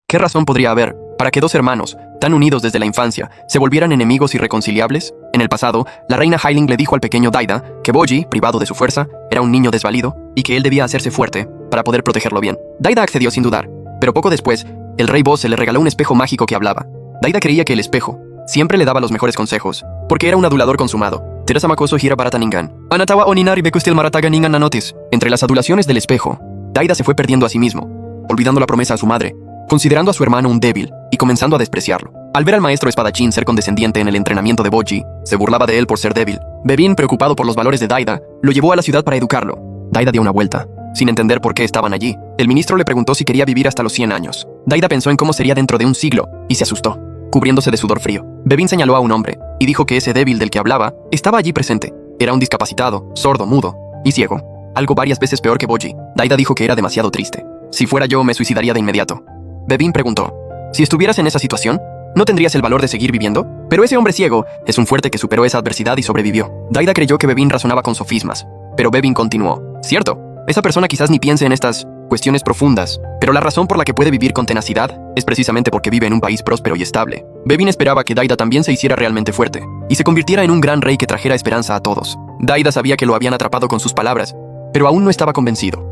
¿Qué razón podría haber para que dos hermanos, tan unidos desde la infancia, se volvieran enemigos irreconciliables? En el pasado, la reina Hyling le dijo al pequeño Daida que Bojji, privado de su fuerza, era un niño desvalido y que él debía hacerse fuerte para poder protegerlo bien. Daida accedió sin dudar, pero poco después, el rey Bose le regaló un espejo mágico que hablaba. Daida creía que el espejo siempre le daba los mejores consejos, porque era un adulador consumado. Teresa Makoso gira barataningan. Anatawa oninari bekustil marataga ningan nanotis. Entre las adulaciones del espejo, Daida se fue perdiendo a sí mismo, olvidando la promesa a su madre, considerando a su hermano un débil y comenzando a despreciarlo. Al ver al maestro espadachín ser condescendiente en el entrenamiento de Bojji, se burlaba de él por ser débil. Bevin, preocupado por los valores de Daida, lo llevó a la ciudad para educarlo. Daida dio una vuelta, sin entender por qué estaban allí. El ministro le preguntó si quería vivir hasta los 100 años. Daida pensó en cómo sería dentro de un siglo y se asustó, cubriéndose de sudor frío. Bevin señaló a un hombre y dijo que ese débil del que hablaba estaba allí presente. Era un discapacitado, sordo, mudo y ciego. Algo varias veces peor que Bojji. Daida dijo que era demasiado triste. Si fuera yo, me suicidaría de inmediato. Bevin preguntó, si estuvieras en esa situación, ¿no tendrías el valor de seguir viviendo? Pero ese hombre ciego es un fuerte que superó esa adversidad y sobrevivió. Daida creyó que Bevin razonaba con sofismas, pero Bevin continuó. Cierto, esa persona quizás ni piense en estas cuestiones profundas, pero la razón por la que puede vivir con tenacidad es precisamente porque vive en un país próspero y estable. Bevin esperaba que Daida también se hiciera realmente fuerte y se convirtiera en un gran rey que trajera esperanza a todos. Daida sabía que lo habían atrapado con sus palabras, pero aún no estaba convencido.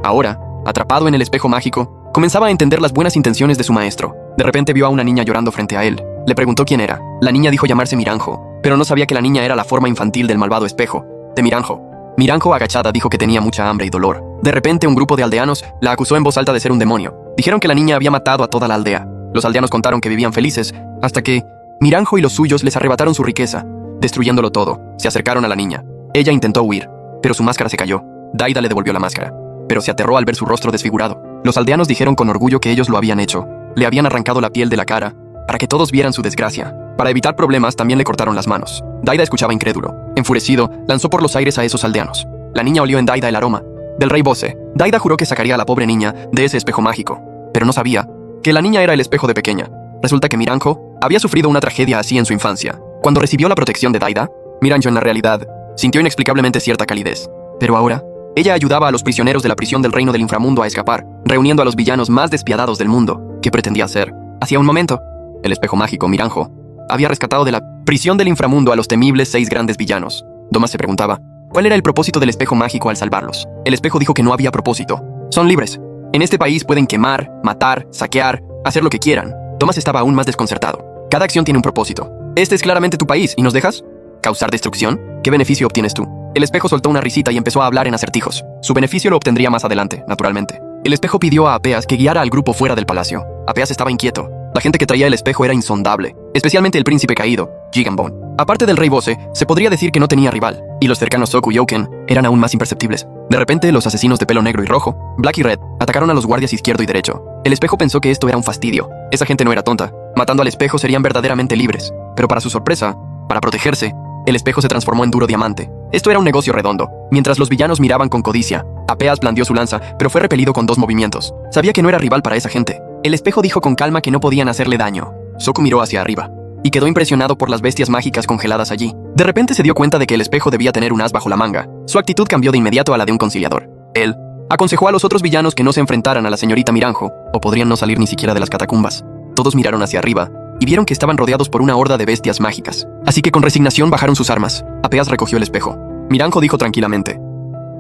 Ahora, atrapado en el espejo mágico, comenzaba a entender las buenas intenciones de su maestro. De repente vio a una niña llorando frente a él. Le preguntó quién era. La niña dijo llamarse Miranjo, pero no sabía que la niña era la forma infantil del malvado espejo, de Miranjo. Miranjo, agachada, dijo que tenía mucha hambre y dolor. De repente, un grupo de aldeanos la acusó en voz alta de ser un demonio. Dijeron que la niña había matado a toda la aldea. Los aldeanos contaron que vivían felices, hasta que Miranjo y los suyos les arrebataron su riqueza, destruyéndolo todo. Se acercaron a la niña. Ella intentó huir, pero su máscara se cayó. Daida le devolvió la máscara, pero se aterró al ver su rostro desfigurado. Los aldeanos dijeron con orgullo que ellos lo habían hecho. Le habían arrancado la piel de la cara para que todos vieran su desgracia. Para evitar problemas, también le cortaron las manos. Daida escuchaba incrédulo. Enfurecido, lanzó por los aires a esos aldeanos. La niña olió en Daida el aroma del rey Bose. Daida juró que sacaría a la pobre niña de ese espejo mágico, pero no sabía que la niña era el espejo de pequeña. Resulta que Miranjo había sufrido una tragedia así en su infancia. Cuando recibió la protección de Daida, Miranjo en la realidad sintió inexplicablemente cierta calidez. Pero ahora, ella ayudaba a los prisioneros de la prisión del reino del inframundo a escapar, reuniendo a los villanos más despiadados del mundo. ¿Qué pretendía hacer? Hacía un momento, el espejo mágico Miranjo había rescatado de la prisión del inframundo a los temibles 6 grandes villanos. Domas se preguntaba, ¿cuál era el propósito del espejo mágico al salvarlos? El espejo dijo que no había propósito. Son libres. En este país pueden quemar, matar, saquear, hacer lo que quieran. Domas estaba aún más desconcertado. Cada acción tiene un propósito. Este es claramente tu país, ¿y nos dejas causar destrucción? ¿Qué beneficio obtienes tú? El espejo soltó una risita y empezó a hablar en acertijos. Su beneficio lo obtendría más adelante, naturalmente. El espejo pidió a Apeas que guiara al grupo fuera del palacio. Apeas estaba inquieto. La gente que traía el espejo era insondable, especialmente el príncipe caído, Jigambone. Aparte del rey Bose, se podría decir que no tenía rival, y los cercanos Soku y Ouken eran aún más imperceptibles. De repente, los asesinos de pelo negro y rojo, Black y Red, atacaron a los guardias izquierdo y derecho. El espejo pensó que esto era un fastidio. Esa gente no era tonta. Matando al espejo serían verdaderamente libres. Pero para su sorpresa, para protegerse, el espejo se transformó en duro diamante. Esto era un negocio redondo. Mientras los villanos miraban con codicia, Apeas blandió su lanza, pero fue repelido con 2 movimientos. Sabía que no era rival para esa gente. El espejo dijo con calma que no podían hacerle daño. Soku miró hacia arriba y quedó impresionado por las bestias mágicas congeladas allí. De repente se dio cuenta de que el espejo debía tener un as bajo la manga. Su actitud cambió de inmediato a la de un conciliador. Él aconsejó a los otros villanos que no se enfrentaran a la señorita Miranjo, o podrían no salir ni siquiera de las catacumbas. Todos miraron hacia arriba y vieron que estaban rodeados por una horda de bestias mágicas. Así que con resignación bajaron sus armas. Apeas recogió el espejo. Miranjo dijo tranquilamente,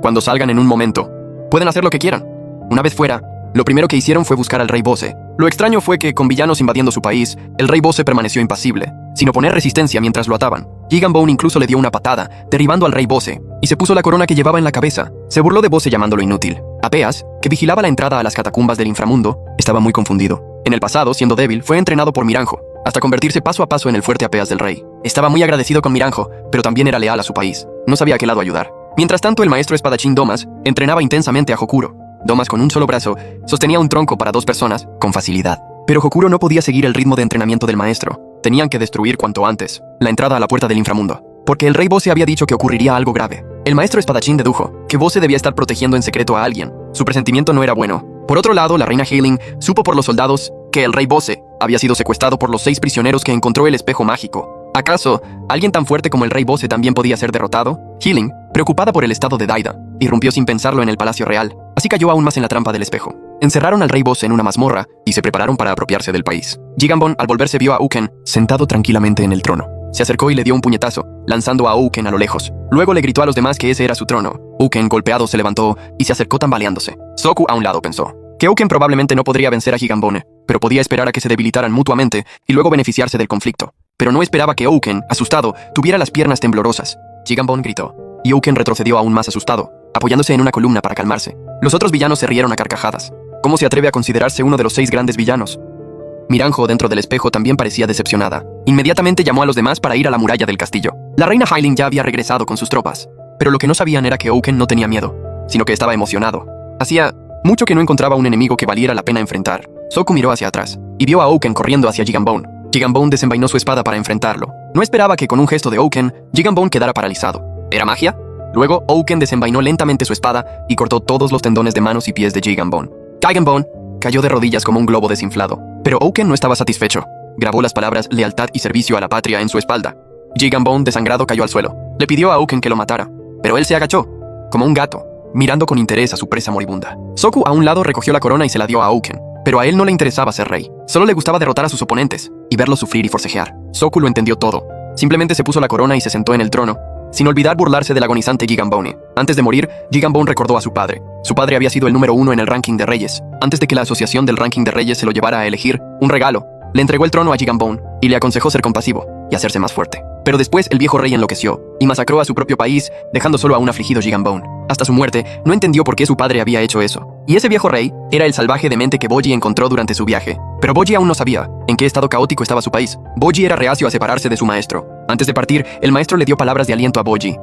cuando salgan en un momento, pueden hacer lo que quieran. Una vez fuera, lo primero que hicieron fue buscar al rey Bose. Lo extraño fue que, con villanos invadiendo su país, el rey Bose permaneció impasible, sin oponer resistencia mientras lo ataban. Jigambone incluso le dio una patada, derribando al rey Bose, y se puso la corona que llevaba en la cabeza. Se burló de Bose llamándolo inútil. Apeas, que vigilaba la entrada a las catacumbas del inframundo, estaba muy confundido. En el pasado, siendo débil, fue entrenado por Miranjo, hasta convertirse paso a paso en el fuerte Apeas del rey. Estaba muy agradecido con Miranjo, pero también era leal a su país. No sabía a qué lado ayudar. Mientras tanto, el maestro espadachín Domas entrenaba intensamente a Hokuro. Domas, con un solo brazo, sostenía un tronco para 2 personas con facilidad. Pero Hokuro no podía seguir el ritmo de entrenamiento del maestro. Tenían que destruir cuanto antes la entrada a la puerta del inframundo, porque el rey Bose había dicho que ocurriría algo grave. El maestro espadachín dedujo que Bose debía estar protegiendo en secreto a alguien. Su presentimiento no era bueno. Por otro lado, la reina Hyling supo por los soldados que el rey Bose había sido secuestrado por los 6 prisioneros que encontró el espejo mágico. ¿Acaso alguien tan fuerte como el rey Bose también podía ser derrotado? Hyling, preocupada por el estado de Daida, irrumpió sin pensarlo en el palacio real. Así cayó aún más en la trampa del espejo. encerraron al rey Bose en una mazmorra y se prepararon para apropiarse del país. Jigambon, al volverse, vio a Uken sentado tranquilamente en el trono. Se acercó y le dio un puñetazo, lanzando a Uken a lo lejos. Luego le gritó a los demás que ese era su trono. Uken, golpeado, se levantó y se acercó tambaleándose. Soku a un lado pensó que Uken probablemente no podría vencer a Jigambone, pero podía esperar a que se debilitaran mutuamente y luego beneficiarse del conflicto. Pero no esperaba que Uken, asustado, tuviera las piernas temblorosas. Jigambone gritó, y Uken retrocedió aún más asustado, apoyándose en una columna para calmarse. Los otros villanos se rieron a carcajadas. ¿Cómo se atreve a considerarse uno de los 6 grandes villanos? Miranjo, dentro del espejo, también parecía decepcionada. Inmediatamente llamó a los demás para ir a la muralla del castillo. La reina Hyling ya había regresado con sus tropas, pero lo que no sabían era que Uken no tenía miedo, sino que estaba emocionado. Hacía mucho que no encontraba un enemigo que valiera la pena enfrentar. Soku miró hacia atrás y vio a Uken corriendo hacia Jigambone. Jigambone desenvainó su espada para enfrentarlo. No esperaba que con un gesto de Uken, Jigambone quedara paralizado. ¿Era magia? Luego, Uken desenvainó lentamente su espada y cortó todos los tendones de manos y pies de Jigambone. Jigambone cayó de rodillas como un globo desinflado. Pero Uken no estaba satisfecho. Grabó las palabras lealtad y servicio a la patria en su espalda. Jigambone, desangrado, cayó al suelo. Le pidió a Uken que lo matara, pero él se agachó, como un gato, mirando con interés a su presa moribunda. Soku, a un lado, recogió la corona y se la dio a Uken. Pero a él no le interesaba ser rey. Solo le gustaba derrotar a sus oponentes y verlos sufrir y forcejear. Soku lo entendió todo. Simplemente se puso la corona y se sentó en el trono, sin olvidar burlarse del agonizante Jigambone. Antes de morir, Jigambone recordó a su padre. Su padre había sido el número 1 en el ranking de reyes. Antes de que la asociación del ranking de reyes se lo llevara a elegir un regalo, le entregó el trono a Jigambone y le aconsejó ser compasivo y hacerse más fuerte. Pero después el viejo rey enloqueció y masacró a su propio país, dejando solo a un afligido Jigambone. Hasta su muerte, no entendió por qué su padre había hecho eso. Y ese viejo rey era el salvaje demente que Bojji encontró durante su viaje. Pero Bojji aún no sabía en qué estado caótico estaba su país. Bojji era reacio a separarse de su maestro. Antes de partir, el maestro le dio palabras de aliento a Bojji.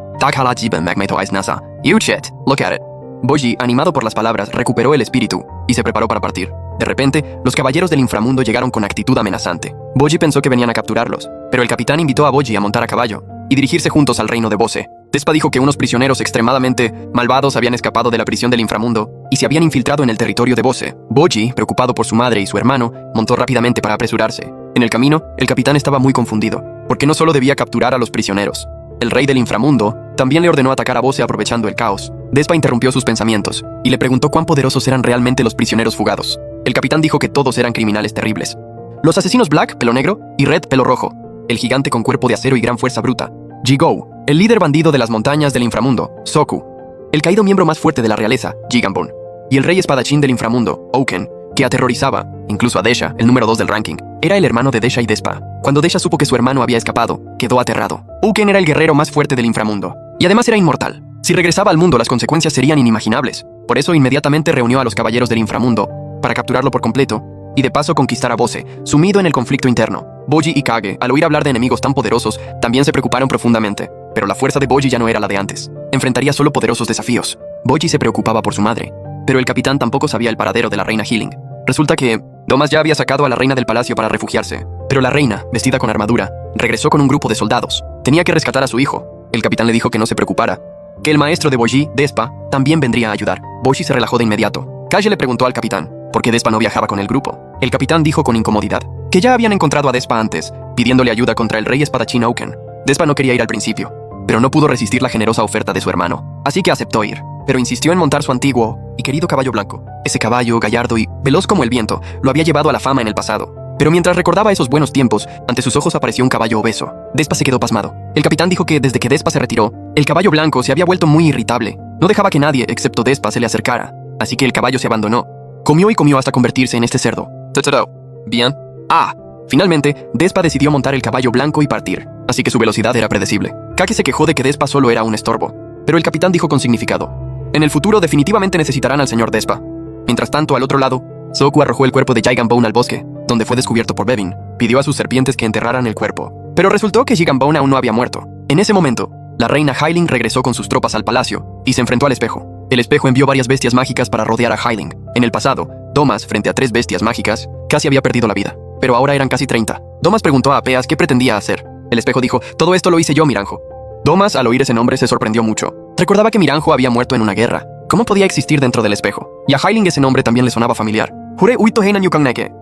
Look at it. Bojji, animado por las palabras, recuperó el espíritu y se preparó para partir. De repente, los caballeros del inframundo llegaron con actitud amenazante. Bojji pensó que venían a capturarlos, pero el capitán invitó a Bojji a montar a caballo y dirigirse juntos al reino de Bose. Despa dijo que unos prisioneros extremadamente malvados habían escapado de la prisión del inframundo y se habían infiltrado en el territorio de Bose. Bojji, preocupado por su madre y su hermano, montó rápidamente para apresurarse. En el camino, el capitán estaba muy confundido, porque no solo debía capturar a los prisioneros. El rey del inframundo también le ordenó atacar a Bose aprovechando el caos. Despa interrumpió sus pensamientos y le preguntó cuán poderosos eran realmente los prisioneros fugados. El capitán dijo que todos eran criminales terribles. Los asesinos Black, pelo negro, y Red, pelo rojo. El gigante con cuerpo de acero y gran fuerza bruta, Jigou. El líder bandido de las montañas del inframundo, Soku. El caído miembro más fuerte de la realeza, Jigambone. Y el rey espadachín del inframundo, Uken, que aterrorizaba, incluso a Desha, el número 2 del ranking. Era el hermano de Desha y Despa. Cuando Desha supo que su hermano había escapado, quedó aterrado. Uken era el guerrero más fuerte del inframundo. Y además era inmortal. Si regresaba al mundo, las consecuencias serían inimaginables. Por eso inmediatamente reunió a los caballeros del inframundo para capturarlo por completo y de paso conquistar a Bose, sumido en el conflicto interno. Bojji y Kage, al oír hablar de enemigos tan poderosos, también se preocuparon profundamente. Pero la fuerza de Bojji ya no era la de antes. Enfrentaría solo poderosos desafíos. Bojji se preocupaba por su madre, pero el capitán tampoco sabía el paradero de la reina Hyling. Resulta que Domas ya había sacado a la reina del palacio para refugiarse, pero la reina, vestida con armadura, regresó con un grupo de soldados. Tenía que rescatar a su hijo. El capitán le dijo que no se preocupara, que el maestro de Bojji, Despa, también vendría a ayudar. Bojji se relajó de inmediato. Kage le preguntó al capitán por qué Despa no viajaba con el grupo. El capitán dijo con incomodidad que ya habían encontrado a Despa antes, pidiéndole ayuda contra el rey espadachín Uken. Despa no quería ir al principio, pero no pudo resistir la generosa oferta de su hermano, así que aceptó ir, pero insistió en montar su antiguo y querido caballo blanco. Ese caballo, gallardo y veloz como el viento, lo había llevado a la fama en el pasado. Pero mientras recordaba esos buenos tiempos, ante sus ojos apareció un caballo obeso. Despa se quedó pasmado. El capitán dijo que desde que Despa se retiró, el caballo blanco se había vuelto muy irritable. No dejaba que nadie, excepto Despa, se le acercara, así que el caballo se abandonó. Comió y comió hasta convertirse en este cerdo. Bien. Finalmente, Despa decidió montar el caballo blanco y partir, así que su velocidad era predecible. Kage se quejó de que Despa solo era un estorbo, pero el capitán dijo con significado: en el futuro definitivamente necesitarán al señor Despa. Mientras tanto, al otro lado, Soku arrojó el cuerpo de Jigambone al bosque, donde fue descubierto por Bevin. Pidió a sus serpientes que enterraran el cuerpo, pero resultó que Jigambone aún no había muerto. En ese momento, la reina Hyling regresó con sus tropas al palacio y se enfrentó al espejo. El espejo envió varias bestias mágicas para rodear a Hyling. En el pasado, Domas, frente a 3 bestias mágicas, casi había perdido la vida, pero ahora eran casi 30. Domas preguntó a Apeas qué pretendía hacer. El espejo dijo: todo esto lo hice yo, Miranjo. Domas, al oír ese nombre, se sorprendió mucho. Recordaba que Miranjo había muerto en una guerra. ¿Cómo podía existir dentro del espejo? Y a Hyling ese nombre también le sonaba familiar. Jure uito heinan yukangneke.